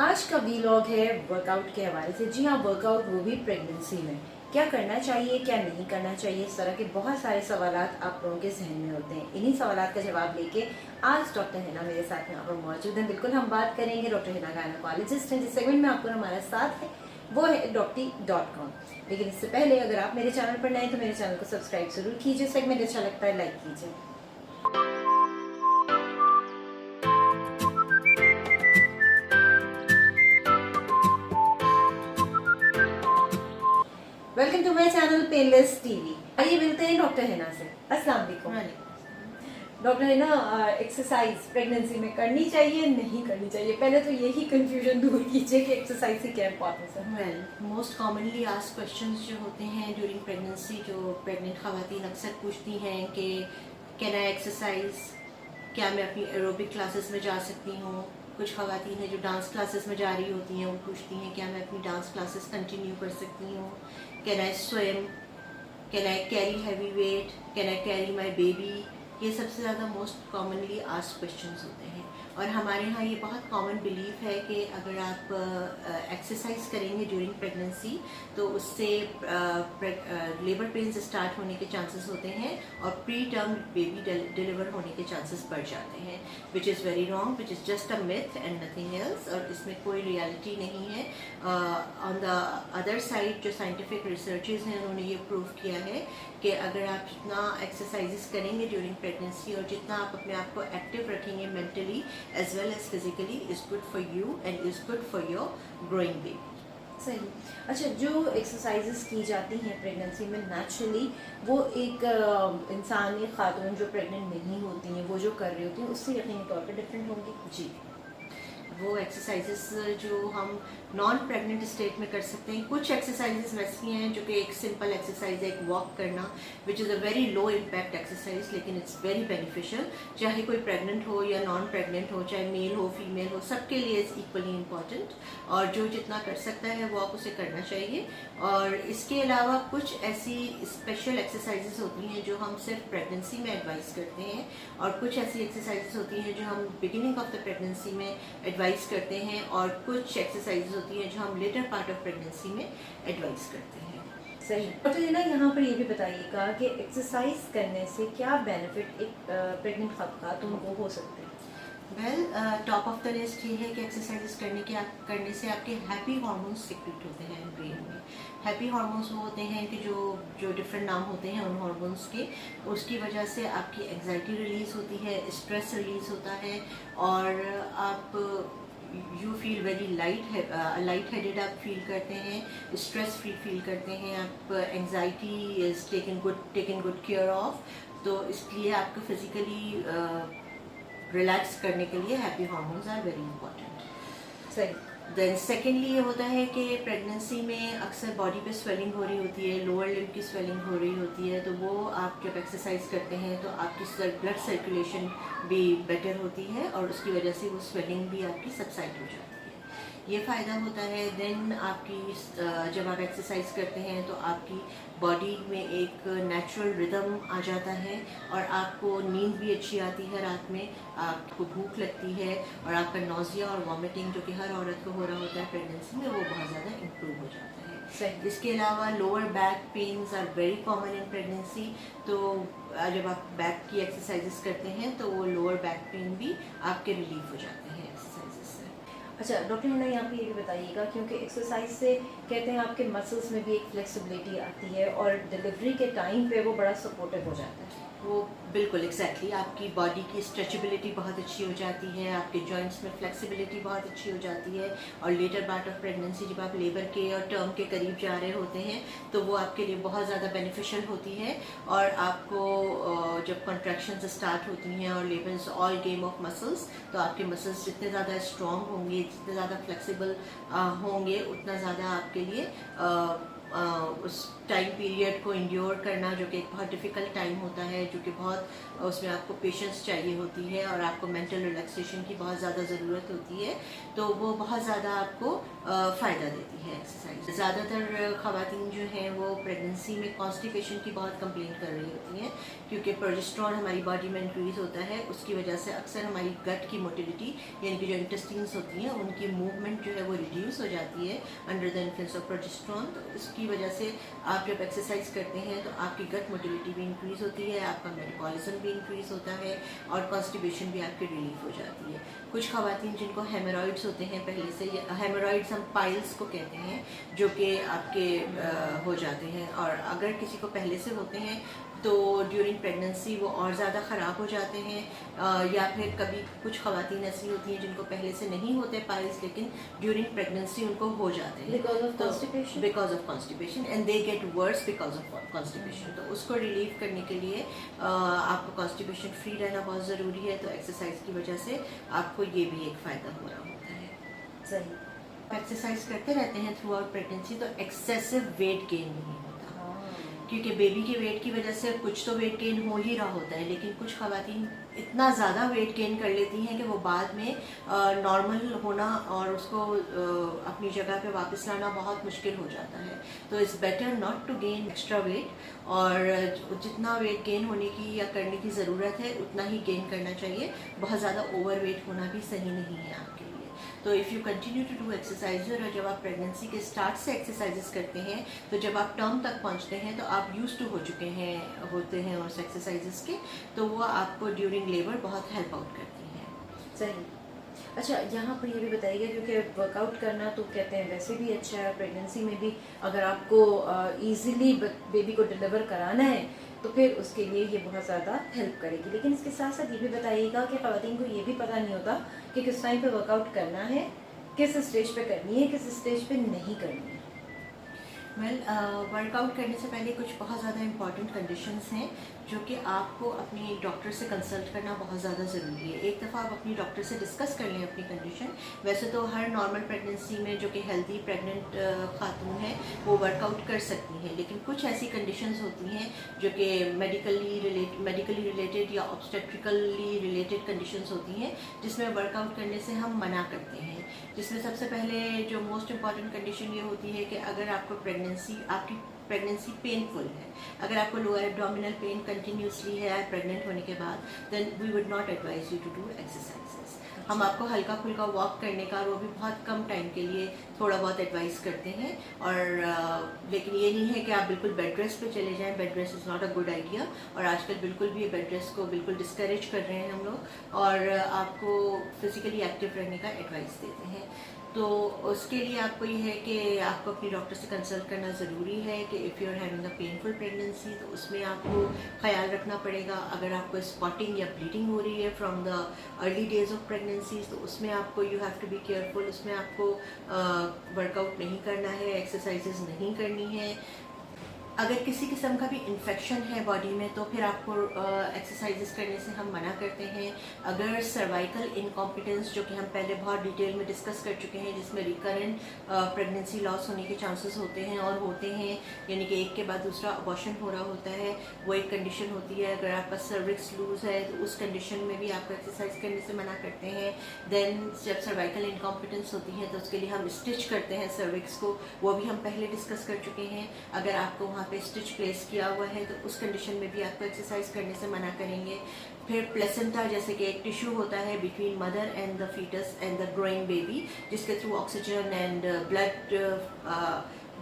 आज का वीलॉग है वर्कआउट के हवाले से। जी हाँ, वर्कआउट वो भी प्रेगनेंसी में। क्या करना चाहिए, क्या नहीं करना चाहिए, इस तरह के बहुत सारे सवालात आप लोगों के जहन में होते हैं। इन्हीं सवालात का जवाब लेके आज डॉक्टर हिना मेरे साथ यहाँ पर मौजूद हैं। बिल्कुल हम बात करेंगे, डॉक्टर हिना गायनोकोलॉजिस्ट हैं। जिस सेगमेंट में आपको हमारा साथ है वो है docty.com। लेकिन इससे पहले अगर आप मेरे चैनल पर नए तो मेरे चैनल को सब्सक्राइब जरूर कीजिए। सेगमेंट अच्छा लगता है लाइक कीजिए। Welcome to my channel painless TV. आइए मिलते हैं डॉक्टर हिना से। अस्सलाम वालेकुम। डॉक्टर हिना, एक्सरसाइज प्रेगनेंसी में करनी चाहिए नहीं करनी चाहिए? पहले तो यही कंफ्यूजन दूर कीजिए कि एक्सरसाइज की क्या इंपॉर्टेंस है। Well most commonly asked questions जो होते हैं ड्यूरिंग प्रेगनेंसी, जो प्रेग्नेंट खवातीन अक्सर पूछती हैं कि कैन आई एक्सरसाइज, क्या मैं अपनी एरोबिक क्लासेस में जा सकती हूँ। कुछ खवातीन हैं जो डांस क्लासेस में जा रही होती हैं, वो पूछती हैं क्या मैं अपनी डांस क्लासेस कंटिन्यू कर सकती हूँ। Can I swim, can I carry heavy weight, can I carry my baby. ये सबसे ज़्यादा मोस्ट कॉमनली आस्क्ड क्वेश्चंस होते हैं। और हमारे यहाँ ये बहुत कॉमन बिलीफ है कि अगर आप एक्सरसाइज करेंगे ड्यूरिंग प्रेगनेंसी तो उससे लेबर पेन्स स्टार्ट होने के चांसेस होते हैं और प्री टर्म बेबी डिलीवर होने के चांसेस बढ़ जाते हैं, which is very wrong, which is just a myth and nothing else. और इसमें कोई रियलिटी नहीं है। ऑन द अदर साइड जो साइंटिफिक रिसर्चेज हैं उन्होंने ये प्रूव किया है कि अगर आप जितना एक्सरसाइजेस करेंगे ड्यूरिंग प्रेगनेंसी और जितना आप अपने आप को एक्टिव रखेंगे mentally as well as physically, is good for you and is good for your growing baby. सही। अच्छा, जो एक्सरसाइजेस की जाती हैं प्रेगनेंसी में नेचुरली, वो एक इंसान या खातून जो प्रेग्नेंट नहीं होती हैं वो जो कर रही होती हैं उससे यकीनी तौर पे डिफरेंट होंगी। जी, वो एक्सरसाइजेस जो हम नॉन प्रेग्नेंट स्टेट में कर सकते हैं। कुछ एक्सरसाइजेस वैसी हैं जो कि एक सिंपल एक्सरसाइज है, एक वॉक करना, which is a very low impact exercise, लेकिन इट्स वेरी बेनिफिशियल। चाहे कोई प्रेग्नेंट हो या नॉन प्रेग्नेंट हो, चाहे मेल हो फीमेल हो, सबके लिए इज़ इक्वली इम्पॉर्टेंट। और जो जितना कर सकता है वॉक उसे करना चाहिए। और इसके अलावा कुछ ऐसी स्पेशल एक्सरसाइजेस होती हैं जो हम सिर्फ प्रेगनेंसी में एडवाइस करते हैं, और कुछ ऐसी एक्सरसाइजेस होती हैं जो हम बिगिनिंग ऑफ द प्रेगनेंसी में एडवाइस करते हैं, और कुछ एक्सरसाइजेस होती हैं जो हम लेटर पार्ट ऑफ प्रेगनेंसी में एडवाइस करते हैं। सही। डॉक्टर हिना, यहाँ पर ये भी बताइएगा कि एक्सरसाइज करने से क्या बेनिफिट एक प्रेग्नेंट खातून को हो सकते हैं? Well, top of the list ये है कि एक्सरसाइजेस करने से आपके हैप्पी हार्मोन्स सिक्रेट होते हैं ब्रेन में। हैप्पी हार्मोन्स वो होते हैं कि जो डिफरेंट नाम होते हैं उन हार्मोन्स के, उसकी वजह से आपकी एंग्जाइटी रिलीज होती है, स्ट्रेस रिलीज होता है, और आप you feel very light headed आप फील करते हैं, स्ट्रेस फ्री फील करते हैं आप, anxiety is taken good care of. तो इसलिए आपको फिजिकली रिलैक्स करने के लिए happy hormones are very important. सही। देन सेकेंडली ये होता है कि प्रेगनेंसी में अक्सर बॉडी पे स्वेलिंग हो रही होती है, लोअर लिम्ब की स्वेलिंग हो रही होती है, तो वो आप जब एक्सरसाइज करते हैं तो आपकी ब्लड सर्कुलेशन भी बेटर होती है और उसकी वजह से वो स्वेलिंग भी आपकी सबसाइड हो जाती है। ये फ़ायदा होता है। देन आपकी जब आप एक्सरसाइज करते हैं तो आपकी बॉडी में एक नेचुरल रिदम आ जाता है और आपको नींद भी अच्छी आती है रात में, आपको भूख लगती है, और आपका नोजिया और वॉमिटिंग जो कि हर औरत को हो रहा होता है प्रेगनेंसी में, वो बहुत ज़्यादा इम्प्रूव हो जाता है। सही। इसके अलावा lower back pains are very common in pregnancy, तो जब आप बैक की एक्सरसाइजेस करते हैं तो वो लोअर बैक पेन भी आपके रिलीफ हो जाते हैं एक्सरसाइजेस से। अच्छा डॉक्टर हिना, यहाँ पे ये भी बताइएगा, क्योंकि एक्सरसाइज से कहते हैं आपके मसल्स में भी एक फ्लेक्सिबिलिटी आती है और डिलीवरी के टाइम पे वो बड़ा सपोर्टिव हो जाता है। वो बिल्कुल एग्जैक्टली आपकी बॉडी की स्ट्रेचेबिलिटी बहुत अच्छी हो जाती है, आपके जॉइंट्स में फ्लेक्सिबिलिटी बहुत अच्छी हो जाती है, और लेटर पार्ट ऑफ प्रेगनेंसी जब आप लेबर के और टर्म के करीब जा रहे होते हैं तो वो आपके लिए बहुत ज़्यादा बेनिफिशियल होती है। और आपको जब कॉन्ट्रैक्शंस स्टार्ट होती हैं और labour is all game of muscles, तो आपके मसल्स जितने ज़्यादा स्ट्रॉन्ग होंगे, जितने ज़्यादा फ्लेक्सिबल होंगे, उतना ज़्यादा आपके लिए उस टाइम पीरियड को इंड्योर करना, जो कि एक बहुत डिफ़िकल्ट टाइम होता है, जो कि बहुत उसमें आपको पेशेंस चाहिए होती है और आपको मेंटल रिलैक्सेशन की बहुत ज़्यादा ज़रूरत होती है, तो वो बहुत ज़्यादा आपको फ़ायदा देती है एक्सरसाइज। ज़्यादातर ख़वातीन जो हैं वो प्रेगनेंसी में कॉन्स्टिपेशन की बहुत कंप्लेंट कर रही होती हैं, क्योंकि प्रोजेस्टेरॉन हमारी बॉडी में इंक्रीज़ होता है, उसकी वजह से अक्सर हमारी गट की मोटिलिटी यानी कि जो इंटेस्टाइन्स होती हैं उनकी मूवमेंट जो है वो रिड्यूस हो जाती है under the influence of progesterone. तो इसकी वजह से आप जब एक्सरसाइज करते हैं तो आपकी गट मोटिलिटी भी इंक्रीज़ होती है, आपका मेटाबॉलिज्म भी इंक्रीज़ होता है और कॉन्स्टिपेशन भी आपकी रिलीफ हो जाती है। कुछ ख़वातीन जिनको हेमोरॉइड्स होते हैं पहले से, हेमोरॉइड्स हम पाइल्स को कहते हैं, जो कि आपके हो जाते हैं, और अगर किसी को पहले से होते हैं तो ड्यूरिंग प्रेगनेंसी वो और ज़्यादा ख़राब हो जाते हैं, या फिर कभी कुछ ख़वातीन ऐसी होती हैं जिनको पहले से नहीं होते पाइल्स, लेकिन ड्यूरिंग प्रेगनेंसी उनको हो जाते हैं because of constipation and they get worse because of constipation. तो उसको रिलीव करने के लिए आपको कॉन्स्टिपेशन फ्री रहना बहुत ज़रूरी है, तो एक्सरसाइज की वजह से आपको ये भी एक फ़ायदा हो रहा होता है। सही। एक्सरसाइज करते रहते हैं थ्रू आउट प्रेगनेंसी तो एक्सेसिव वेट गेन नहीं होता, क्योंकि बेबी के वेट की वजह से कुछ तो वेट गेन हो ही रहा होता है, लेकिन कुछ ख़वातीन इतना ज़्यादा वेट गेन कर लेती हैं कि वो बाद में नॉर्मल होना और उसको अपनी जगह पे वापस लाना बहुत मुश्किल हो जाता है। तो it's better not to gain extra weight, और जितना वेट गेन होने की या करने की ज़रूरत है उतना ही गेन करना चाहिए। बहुत ज़्यादा ओवर वेट होना भी सही नहीं है आपके लिए। तो if you continue to do exercise, और जब आप प्रेगनेंसी के स्टार्ट से एक्सरसाइजेस करते हैं तो जब आप टर्म तक पहुंचते हैं तो आप यूज्ड टू हो चुके हैं होते हैं उस एक्सरसाइजेस के, तो वो आपको ड्यूरिंग लेबर बहुत हेल्प आउट करती हैं। सही। अच्छा, यहाँ पर ये भी बताइएगा, क्योंकि वर्कआउट करना तो कहते हैं वैसे भी अच्छा है, प्रेगनेंसी में भी अगर आपको इजीली बेबी को डिलीवर कराना है तो फिर उसके लिए ये बहुत ज़्यादा हेल्प करेगी। लेकिन इसके साथ साथ ये भी बताइएगा कि ख़वातीन को ये भी पता नहीं होता कि किस टाइम पे वर्कआउट करना है, किस स्टेज पे करनी है, किस स्टेज पे नहीं करनी है। वर्कआउट करने से पहले कुछ बहुत ज़्यादा इंपॉर्टेंट कंडीशंस हैं जो कि आपको अपने डॉक्टर से कंसल्ट करना बहुत ज़्यादा ज़रूरी है। एक दफ़ा आप अपनी डॉक्टर से डिस्कस कर लें अपनी कंडीशन। वैसे तो हर नॉर्मल प्रेगनेंसी में जो कि हेल्दी प्रेग्नेंट खातून है वो वर्कआउट कर सकती हैं, लेकिन कुछ ऐसी कंडीशंस होती हैं जो कि मेडिकली रिलेटेड या ऑब्स्टेट्रिकली रिलेटेड कंडीशंस होती हैं जिसमें वर्कआउट करने से हम मना करते हैं। जिसमें सबसे पहले जो मोस्ट इम्पॉर्टेंट कंडीशन ये होती है कि अगर आपकी प्रेगनेंसी पेनफुल है, अगर आपको लोअर एब्डोमिनल पेन कंटिन्यूसली है प्रेग्नेंट होने के बाद, then we would not advise you to do exercises. हम आपको हल्का फुल्का वॉक करने का, वो भी बहुत कम टाइम के लिए थोड़ा बहुत एडवाइस करते हैं, और लेकिन ये नहीं है कि आप बिल्कुल बेड रेस्ट पे चले जाएं। Bed rest is not a good idea, और आजकल बिल्कुल भी बेड रेस्ट को बिल्कुल डिस्करेज कर रहे हैं हम लोग, और आपको फिजिकली एक्टिव रहने का एडवाइस देते हैं। तो उसके लिए आपको ये है कि आपको अपनी डॉक्टर से कंसल्ट करना ज़रूरी है कि if you are having a painful pregnancy तो उसमें आपको ख्याल रखना पड़ेगा। अगर आपको स्पॉटिंग या ब्लीडिंग हो रही है from the early days of pregnancy तो उसमें आपको you have to be careful, उसमें आपको वर्कआउट नहीं करना है, एक्सरसाइजेज नहीं करनी है। अगर किसी किस्म का भी इन्फेक्शन है बॉडी में तो फिर आपको एक्सरसाइजेस करने से हम मना करते हैं। अगर सर्वाइकल इनकॉम्पिटेंस, जो कि हम पहले बहुत डिटेल में डिस्कस कर चुके हैं, जिसमें रिकरेंट प्रेगनेंसी लॉस होने के चांसेस होते हैं और होते हैं, यानी कि एक के बाद दूसरा अबॉर्शन हो रहा होता है, वो एक कंडीशन होती है। अगर आपका सर्विक्स लूज है तो उस कंडीशन में भी आपको एक्सरसाइज करने से मना करते हैं। देन जब सर्वाइकल इनकॉम्पिटेंस होती है तो उसके लिए हम स्टिच करते हैं सर्विक्स को, वो भी हम पहले डिस्कस कर चुके हैं। अगर आपको वहाँ पे स्टिच प्लेस किया हुआ है तो उस कंडीशन में भी आपको एक्सरसाइज करने से मना करेंगे। फिर प्लेसेंटा, जैसे कि एक टिश्यू होता है between mother and the foetus and the growing baby, जिसके through oxygen and blood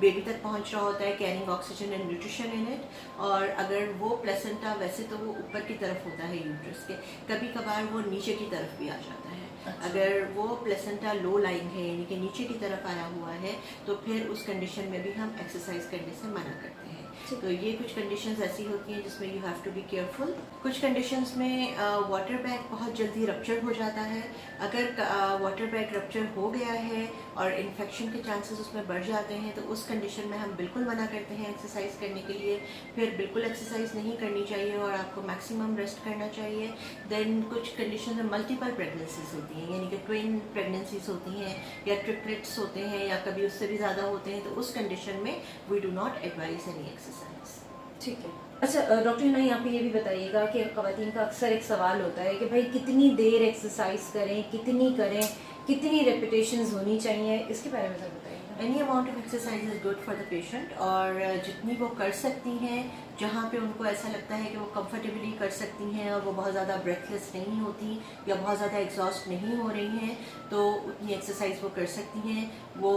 baby तक पहुंच रहा होता है, carrying oxygen and nutrition in it. और अगर वो प्लेसेंटा, वैसे तो वो ऊपर की तरफ होता है यूट्रस के, कभी कभार वो नीचे की तरफ भी आ जाता है। अगर वो प्लेसेंटा लो लाइंग है यानी कि नीचे की तरफ आया हुआ है तो फिर उस कंडीशन में भी हम एक्सरसाइज करने से मना करते हैं। तो ये कुछ कंडीशंस ऐसी होती हैं जिसमें you have to be careful. कुछ कंडीशंस में वाटर बैग बहुत जल्दी रप्चर हो जाता है। अगर वाटर बैग रप्चर हो गया है और इन्फेक्शन के चांसेस उसमें बढ़ जाते हैं तो उस कंडीशन में हम बिल्कुल मना करते हैं एक्सरसाइज करने के लिए। फिर बिल्कुल एक्सरसाइज नहीं करनी चाहिए और आपको मैक्सिमम रेस्ट करना चाहिए। देन कुछ कंडीशन में मल्टीपल प्रेगनेंसीज होती हैं, यानी कि ट्विन प्रेगनेंसीज होती हैं या ट्रिपलेट्स होते हैं या कभी उससे भी ज़्यादा होते हैं, तो उस कंडीशन में we do not advise any exercise. ठीक है। अच्छा डॉक्टर हिना, यहाँ पे ये भी बताइएगा कि ख़वातीन का अक्सर एक सवाल होता है कि भाई कितनी देर एक्सरसाइज करें, कितनी करें, कितनी रेपिटेशंस होनी चाहिए, इसके बारे में सर बताइएगा। Any amount of exercise is good for the patient, और जितनी वो कर सकती हैं, जहाँ पे उनको ऐसा लगता है कि वो कंफर्टेबली कर सकती हैं और वो बहुत ज़्यादा ब्रेथलेस नहीं होती या बहुत ज़्यादा एग्जॉस्ट नहीं हो रही हैं, तो उतनी एक्सरसाइज वो कर सकती हैं। वो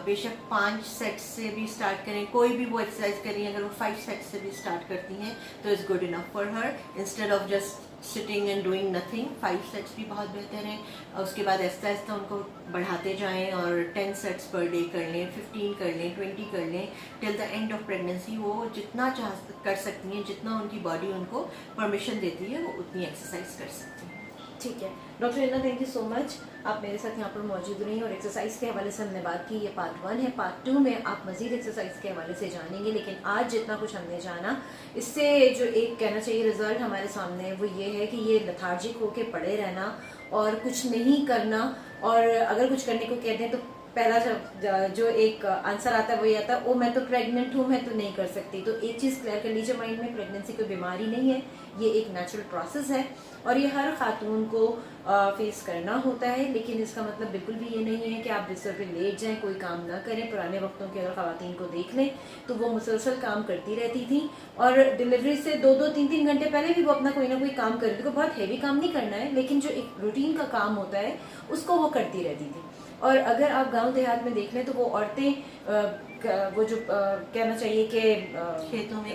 बेशक 5 सेट्स से भी स्टार्ट करें, कोई भी वो एक्सरसाइज करें, अगर वो 5 सेट्स से भी स्टार्ट करती हैं तो is good enough for her, instead of just sitting and doing nothing. 5 sets भी बहुत बेहतर हैं, और उसके बाद आहिस्ता आहिस्ता उनको बढ़ाते जाएं और 10 सेट्स पर डे कर लें, 15 कर लें, 20 कर लें, till the end of pregnancy. वो जितना कर सकती हैं, जितना उनकी बॉडी उनको परमिशन देती है, वो उतनी एक्सरसाइज कर सकती हैं। ठीक है doctor Hina, thank you so much, आप मेरे साथ यहाँ पर मौजूद रही और एक्सरसाइज के हवाले से हमने बात की। ये पार्ट 1 है, पार्ट 2 में आप मजीद एक्सरसाइज के हवाले से जानेंगे, लेकिन आज जितना कुछ हमने जाना, इससे जो एक कहना चाहिए रिजल्ट हमारे सामने है वो ये है कि ये लेथार्जिक होके पड़े रहना और कुछ नहीं करना, और अगर कुछ करने को कहते हैं तो पहला जो एक आंसर आता है वो ये आता है, ओ मैं तो प्रेग्नेंट हूँ, मैं तो नहीं कर सकती। तो एक चीज़ क्लियर कर लीजिए माइंड में, प्रेगनेंसी कोई बीमारी नहीं है, ये एक नेचुरल प्रोसेस है और ये हर खातून को फेस करना होता है। लेकिन इसका मतलब बिल्कुल भी ये नहीं है कि आप बिस्तर पे लेट जाएं, कोई काम ना करें। पुराने वक्तों की अगर खवातीन को देख लें तो वो मुसलसल काम करती रहती थी और डिलीवरी से 2-2, 3-3 घंटे पहले भी वो अपना कोई ना कोई काम कर रही थी। बहुत हैवी काम नहीं करना है, लेकिन जो एक रूटीन का काम होता है उसको वो करती रहती थी। और अगर आप गांव देहात में देख लें तो वो औरतें वो जो कहना चाहिए कि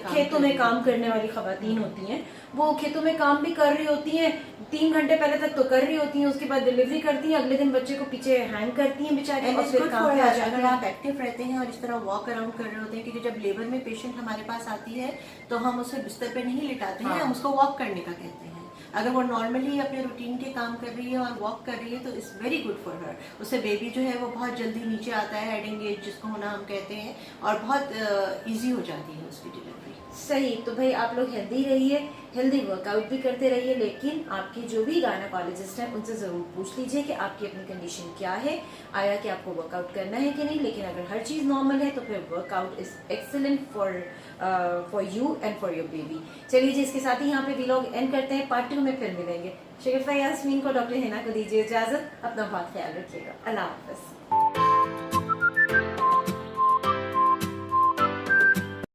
खेतों में काम करने वाली खवातीन होती हैं, वो खेतों में काम भी कर रही होती हैं, 3 घंटे पहले तक तो कर रही होती हैं, उसके बाद डिलीवरी करती हैं, अगले दिन बच्चे को पीछे हैंग करती हैं बेचारी, और फिर काम पे आ जाती हैं। अगर आप एक्टिव रहते हैं और इस तरह वॉक अराउंड कर रहे होते हैं, क्योंकि जब लेबर में पेशेंट हमारे पास आती है तो हम उसे बिस्तर पे नहीं लिटाते हैं, हम उसको वॉक करने का कहते हैं। अगर वो नॉर्मली अपने रूटीन के काम कर रही है और वॉक कर रही है तो it's very good for her. उससे बेबी जो है वो बहुत जल्दी नीचे आता है, हेड एंगेज जिसको होना हम कहते हैं, और बहुत इजी हो जाती है उसकी डिलीवरी। सही। तो भाई आप लोग हेल्दी रहिए, हेल्दी वर्कआउट भी करते रहिए, लेकिन आपके जो भी गायनेकोलॉजिस्ट हैं उनसे ज़रूर पूछ लीजिए कि आपकी अपनी कंडीशन क्या है, आया कि आपको वर्कआउट करना है कि नहीं। लेकिन अगर हर चीज़ नॉर्मल है तो फिर workout is excellent for you and for your baby. चलिए जी, इसके साथ ही यहाँ पे व्लॉग एंड करते हैं, पार्ट 2 में फिर मिलेंगे। शरीफा यास्मीन को, डॉक्टर हिना को दीजिए इजाज़त, अपना बहुत ख्याल रखिएगा, अल्लाह हाफ़िज़।